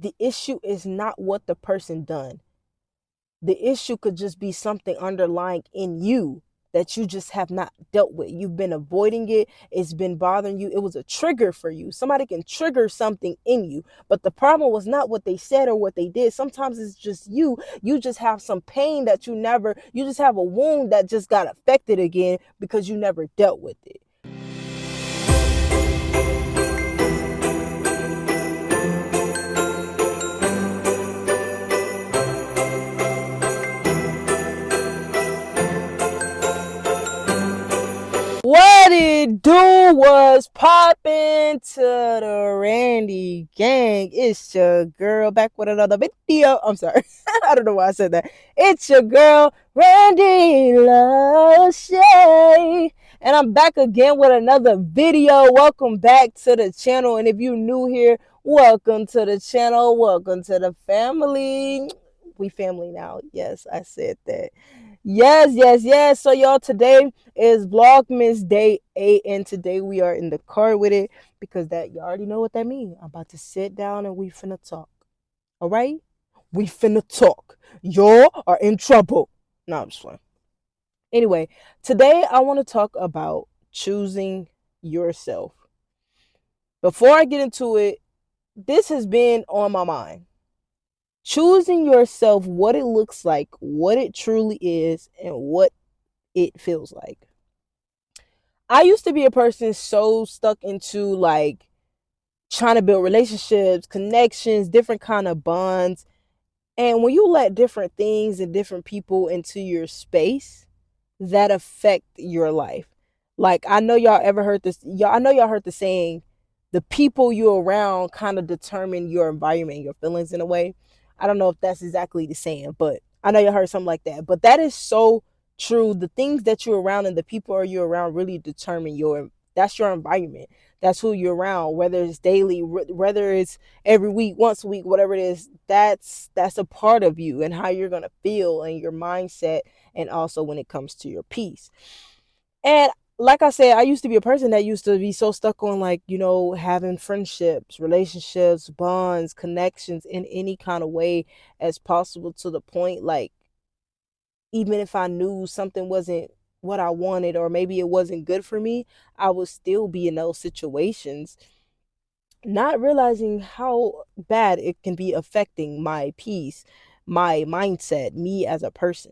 the issue is not what the person done. The issue could just be something underlying in you that you just have not dealt with. You've been avoiding it. It's been bothering you. It was a trigger for you. Somebody can trigger something in you. But the problem was not what they said or what they did. Sometimes it's just you. You just have some pain that you just have a wound that just got affected again because you never dealt with it. What it do was poppin' to the Randy gang. It's your girl back with another video. I'm sorry. I don't know why I said that. It's your girl, Randy Lachey. And I'm back again with another video. Welcome back to the channel. And if you're new here, welcome to the channel. Welcome to the family. We family now. Yes, I said that. Yes. So y'all, today is Vlogmas day 8, and today we are in the car with it because that you already know what that means. I'm about to sit down and we finna talk. All right? We finna talk. Y'all are in trouble. No, I'm just playing. Anyway, today I want to talk about choosing yourself. Before I get into it, this has been on my mind. Choosing yourself, what it looks like, what it truly is, and what it feels like. I used to be a person so stuck into like trying to build relationships, connections, different kind of bonds. And when you let different things and different people into your space, that affect your life. Like I know y'all ever heard this. I know y'all heard the saying, the people you're around kind of determine your environment and your feelings in a way. I don't know if that's exactly the saying, but I know y'all heard something like that. But that is so true. The things that you're around and the people you're around really determine that's your environment. That's who you're around, whether it's daily, whether it's every week, once a week, whatever it is. That's a part of you and how you're gonna feel and your mindset, and also when it comes to your peace. And like I said, I used to be a person that used to be so stuck on like, having friendships, relationships, bonds, connections in any kind of way as possible, to the point like even if I knew something wasn't what I wanted or maybe it wasn't good for me, I would still be in those situations, not realizing how bad it can be affecting my peace, my mindset, me as a person.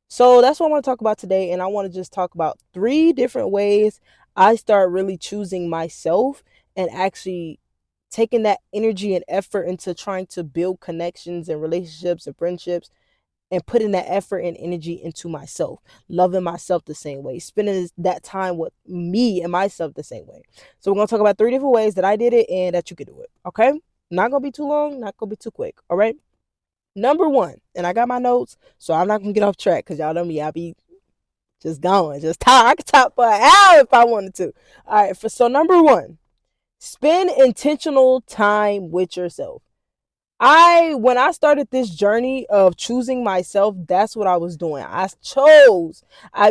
So that's what I want to talk about today. And I want to just talk about 3 different ways I start really choosing myself and actually taking that energy and effort into trying to build connections and relationships and friendships, and putting that effort and energy into myself, loving myself the same way, spending that time with me and myself the same way. So we're going to talk about 3 different ways that I did it and that you could do it. Okay. Not going to be too long, not going to be too quick. All right. Number 1, and I got my notes, so I'm not going to get off track because y'all know me. I'll be just going, just talk. I could talk for an hour if I wanted to. All right. So number 1, spend intentional time with yourself. When I started this journey of choosing myself, that's what I was doing. I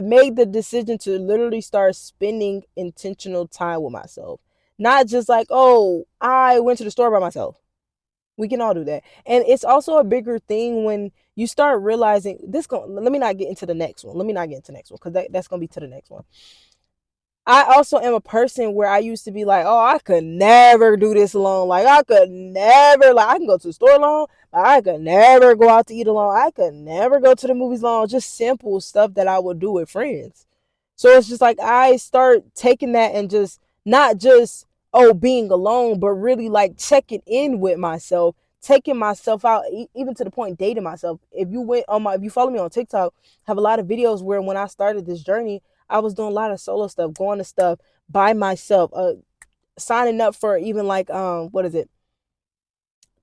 made the decision to literally start spending intentional time with myself. Not just like, oh, I went to the store by myself. We can all do that. And it's also a bigger thing when you start realizing let me not get into the next one. Let me not get into the next one because that's going to be to the next one. I also am a person where I used to be like, oh, I could never do this alone. Like, I could never, like, I can go to the store alone, but I could never go out to eat alone. I could never go to the movies alone. Just simple stuff that I would do with friends. So it's just like I start taking that and just not just, oh, being alone, but really like checking in with myself, taking myself out, even to the point dating myself. If you follow me on TikTok, I have a lot of videos where when I started this journey, I was doing a lot of solo stuff, going to stuff by myself, signing up for even like what is it,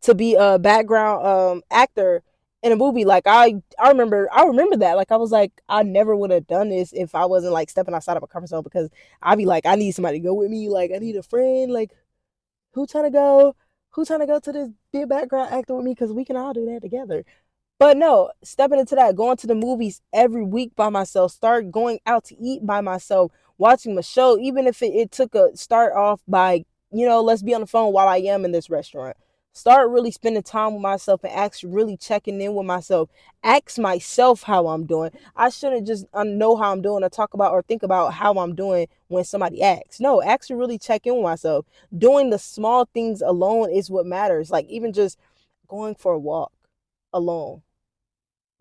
to be a background actor in a movie. Like I remember that. Like I was like, I never would have done this if I wasn't like stepping outside of a comfort zone, because I'd be like, I need somebody to go with me. Like I need a friend. Like who trying to go? Who trying to go to this, be a background actor with me? Because we can all do that together. But no, stepping into that, going to the movies every week by myself, start going out to eat by myself, watching a show, even if it took a start off by, let's be on the phone while I am in this restaurant. Start really spending time with myself and actually really checking in with myself. Ask myself how I'm doing. I shouldn't just know how I'm doing or talk about or think about how I'm doing when somebody asks. No, actually really check in with myself. Doing the small things alone is what matters. Like even just going for a walk alone,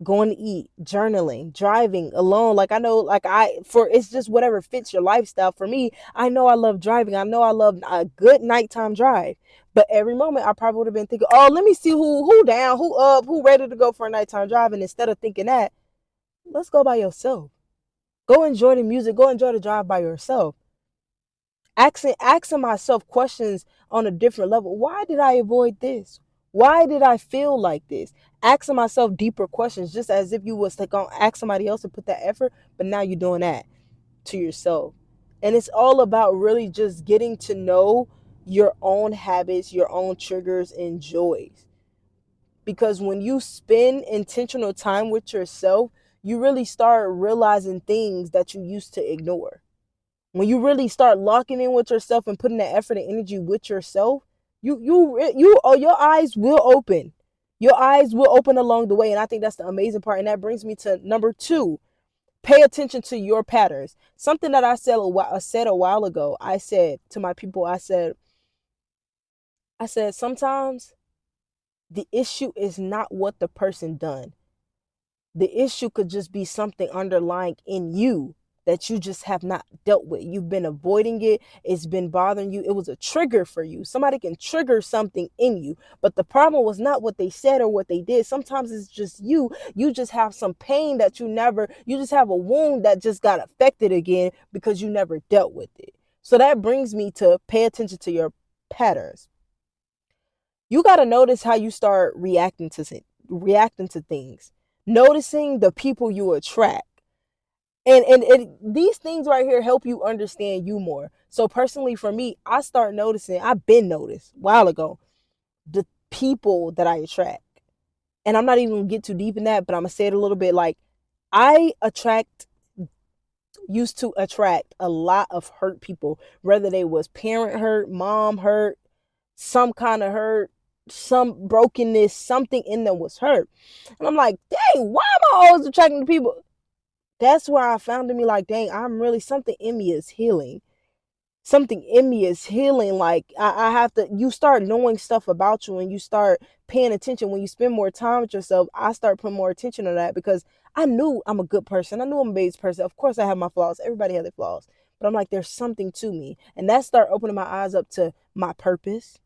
going to eat, journaling, driving alone. Like I know, like for it's just whatever fits your lifestyle. For me, I know I love driving. I know I love a good nighttime drive. But every moment I probably would have been thinking, oh, let me see who down, who up, who ready to go for a nighttime drive. And instead of thinking that, let's go by yourself. Go enjoy the music. Go enjoy the drive by yourself. Asking myself questions on a different level. Why did I avoid this? Why did I feel like this? Asking myself deeper questions, just as if you was to go ask somebody else to put that effort, but now you're doing that to yourself. And it's all about really just getting to know your own habits, your own triggers and joys. Because when you spend intentional time with yourself, you really start realizing things that you used to ignore. When you really start locking in with yourself and putting that effort and energy with yourself, your eyes will open. Your eyes will open along the way. And I think that's the amazing part. And that brings me to number 2. Pay attention to your patterns. Something that I said a while ago. I said to my people, I said sometimes the issue is not what the person done. The issue could just be something underlying in you that you just have not dealt with. You've been avoiding it. It's been bothering you. It was a trigger for you. Somebody can trigger something in you, but the problem was not what they said or what they did. Sometimes it's just you. You just have some pain that you just have a wound that just got affected again because you never dealt with it. So that brings me to pay attention to your patterns. You got to notice how you start reacting to things, noticing the people you attract. And these things right here help you understand you more. So personally for me, I've been noticed a while ago, the people that I attract. And I'm not even gonna get too deep in that, but I'm gonna say it a little bit. Like I attract used to attract a lot of hurt people, whether they was parent hurt, mom hurt, some kind of hurt, some brokenness, something in them was hurt. And I'm like, dang, why am I always attracting the people? That's where I found in me like, dang, I'm really, something in me is healing. Something in me is healing. Like I have to, you start knowing stuff about you and you start paying attention. When you spend more time with yourself, I start putting more attention to that because I knew I'm a good person. I knew I'm a base person. Of course I have my flaws. Everybody has their flaws. But I'm like, there's something to me. And that start opening my eyes up to my purpose,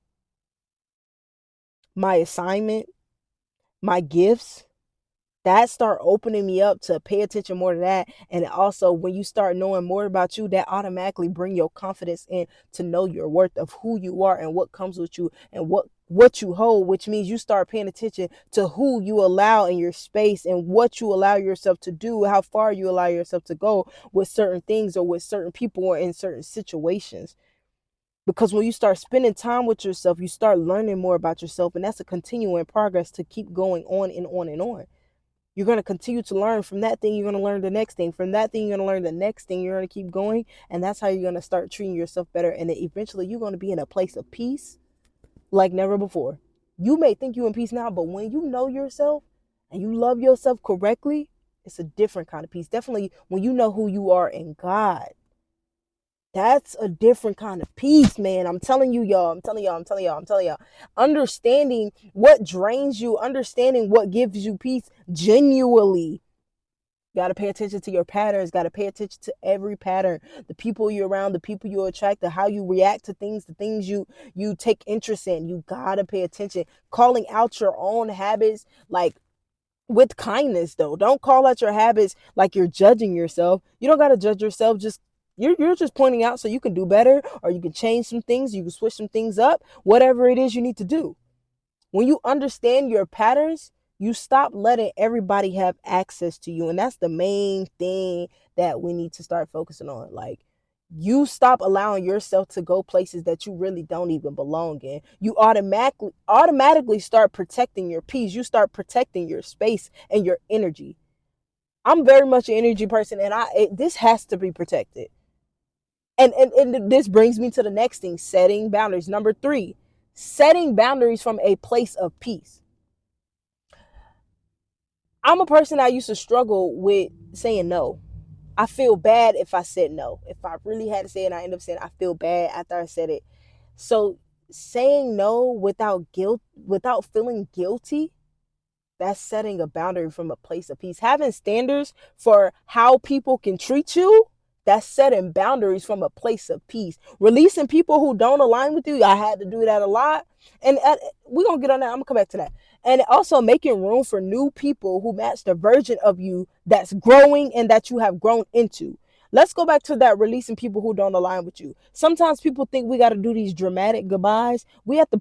my assignment, my gifts. That start opening me up to pay attention more to that. And also when you start knowing more about you, that automatically bring your confidence in to know your worth of who you are and what comes with you and what you hold, which means you start paying attention to who you allow in your space and what you allow yourself to do, how far you allow yourself to go with certain things or with certain people or in certain situations. Because when you start spending time with yourself, you start learning more about yourself, and that's a continuing progress to keep going on and on and on. You're going to continue to learn from that thing. You're going to learn the next thing. From that thing, you're going to learn the next thing. You're going to keep going. And that's how you're going to start treating yourself better. And then eventually you're going to be in a place of peace like never before. You may think you're in peace now, but when you know yourself and you love yourself correctly, it's a different kind of peace. Definitely when you know who you are in God. That's a different kind of peace, man. I'm telling you, y'all. I'm telling y'all. Understanding what drains you, understanding what gives you peace genuinely. Got to pay attention to your patterns. Got to pay attention to every pattern. The people you're around, the people you attract, the how you react to things, the things you take interest in. You got to pay attention. Calling out your own habits, like with kindness though. Don't call out your habits like you're judging yourself. You don't got to judge yourself. Just you're just pointing out so you can do better or you can change some things, you can switch some things up, whatever it is you need to do. When you understand your patterns, you stop letting everybody have access to you. And that's the main thing that we need to start focusing on. Like, you stop allowing yourself to go places that you really don't even belong in. You automatically start protecting your peace. You start protecting your space and your energy. I'm very much an energy person, and this has to be protected. And this brings me to the next thing: setting boundaries. Number 3, Setting boundaries from a place of peace. I'm a person that used to struggle with saying no. I feel bad if I said no. If I really had to say it and I end up saying I feel bad after I said it. So saying no without guilt, without feeling guilty, that's setting a boundary from a place of peace. Having standards for how people can treat you, that's setting boundaries from a place of peace. Releasing people who don't align with you, I had to do that a lot. And we're going to get on that. I'm going to come back to that. And also making room for new people who match the version of you that's growing and that you have grown into. Let's go back to that releasing people who don't align with you. Sometimes people think we got to do these dramatic goodbyes. I'm at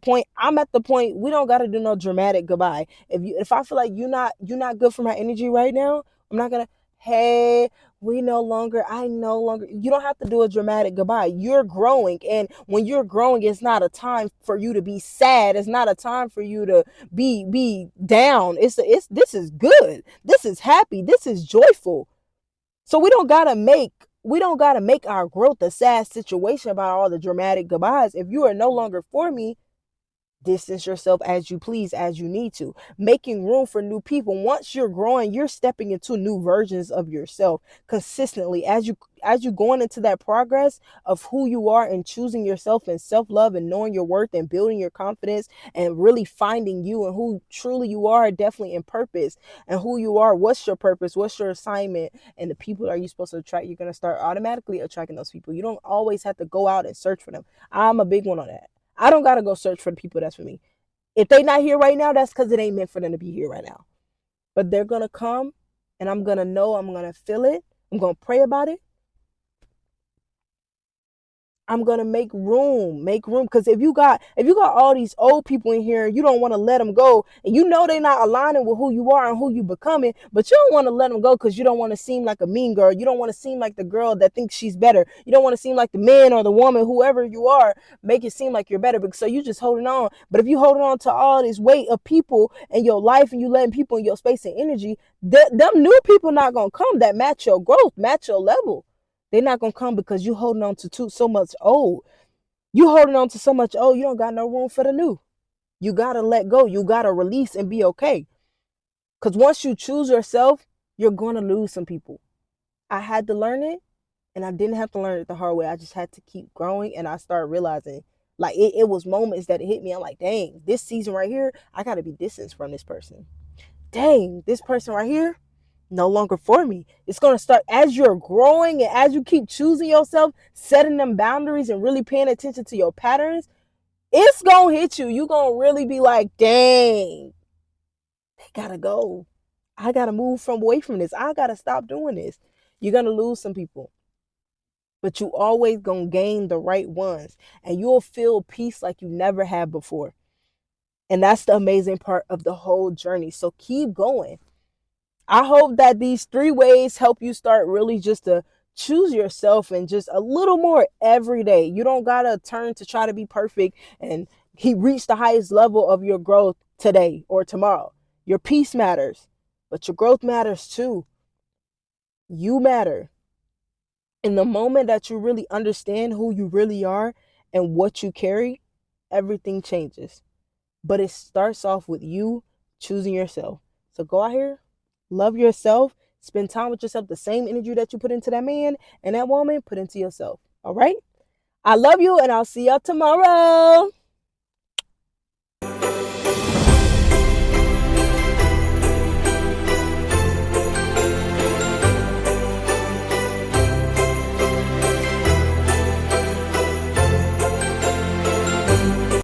the point, we don't got to do no dramatic goodbye. If I feel like you're not good for my energy right now, I'm not gonna, hey, I no longer, you don't have to do a dramatic goodbye. You're growing. And when you're growing, it's not a time for you to be sad. It's not a time for you to be down. This is good. This is happy. This is joyful. So we don't gotta make our growth a sad situation about all the dramatic goodbyes. If you are no longer for me, distance yourself as you please, as you need to. Making room for new people. Once you're growing, you're stepping into new versions of yourself consistently as you going into that progress of who you are and choosing yourself and self-love and knowing your worth and building your confidence and really finding you and who truly you are, definitely in purpose, and who you are, what's your purpose, what's your assignment, and the people are you supposed to attract. You're going to start automatically attracting those people. You don't always have to go out and search for them. I'm a big one on that. I don't gotta go search for the people that's for me. If they not here right now, that's because it ain't meant for them to be here right now. But they're gonna come, and I'm gonna know, I'm gonna feel it. I'm gonna pray about it. I'm gonna make room. Because if you got all these old people in here, you don't want to let them go, and you know they're not aligning with who you are and who you becoming, but you don't want to let them go because you don't want to seem like a mean girl. You don't want to seem like the girl that thinks she's better. You don't want to seem like the man or the woman, whoever you are, make it seem like you're better. Because so you just holding on. But if you holding on to all this weight of people in your life and you letting people in your space and energy, them new people not gonna come that match your growth, match your level. They're not gonna come because you holding on to so much old. You holding on to so much old, you don't got no room for the new. You gotta let go. You gotta release and be okay. Because once you choose yourself, you're gonna lose some people. I had to learn it, and I didn't have to learn it the hard way. I just had to keep growing, and I started realizing, like it was moments that it hit me. I'm like, dang, this season right here, I gotta be distanced from this person. Dang, this person right here, no longer for me. It's going to start as you're growing and as you keep choosing yourself, setting them boundaries and really paying attention to your patterns. It's going to hit you. You're going to really be like, dang, they got to go. I got to move from away from this. I got to stop doing this. You're going to lose some people, but you always going to gain the right ones, and you'll feel peace like you never had before. And that's the amazing part of the whole journey. So keep going. I hope that these 3 ways help you start really just to choose yourself and just a little more every day. You don't gotta turn to try to be perfect and reach the highest level of your growth today or tomorrow. Your peace matters, but your growth matters too. You matter. In the moment that you really understand who you really are and what you carry, everything changes. But it starts off with you choosing yourself. So go out here, love yourself, spend time with yourself. The same energy that you put into that man and that woman, put into yourself. All right? I love you, and I'll see y'all tomorrow.